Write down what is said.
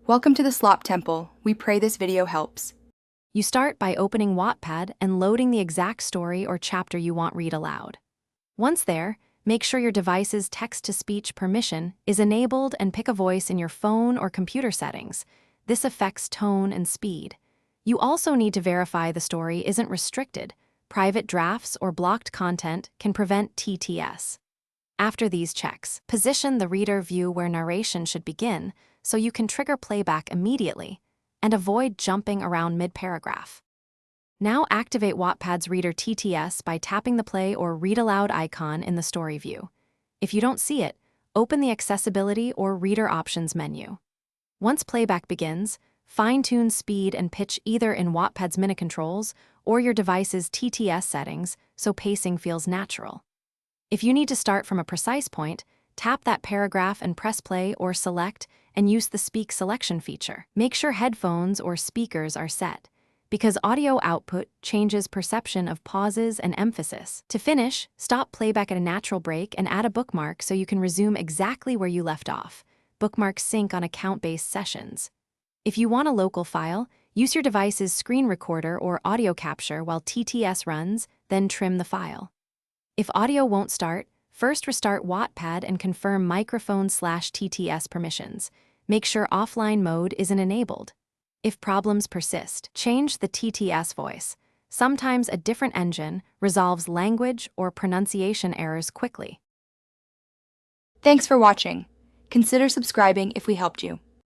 Welcome to the Slop Temple. We pray this video helps. You start by opening Wattpad and loading the exact story or chapter you want read aloud. Once there, make sure your device's text-to-speech permission is enabled and pick a voice in your phone or computer settings. This affects tone and speed. You also need to verify the story isn't restricted. Private drafts or blocked content can prevent TTS. After these checks, position the reader view where narration should begin so you can trigger playback immediately and avoid jumping around mid-paragraph. Now activate Wattpad's Reader TTS by tapping the play or read aloud icon in the story view. If you don't see it, open the Accessibility or Reader Options menu. Once playback begins, fine-tune speed and pitch either in Wattpad's mini controls or your device's TTS settings so pacing feels natural. If you need to start from a precise point, tap that paragraph and press play or select and use the Speak Selection feature. Make sure headphones or speakers are set, because audio output changes perception of pauses and emphasis. To finish, stop playback at a natural break and add a bookmark so you can resume exactly where you left off. Bookmarks sync on account-based sessions. If you want a local file, use your device's screen recorder or audio capture while TTS runs, then trim the file. If audio won't start, first restart Wattpad and confirm microphone/TTS permissions. Make sure offline mode isn't enabled. If problems persist, change the TTS voice. Sometimes a different engine resolves language or pronunciation errors quickly. Thanks for watching. Consider subscribing if we helped you.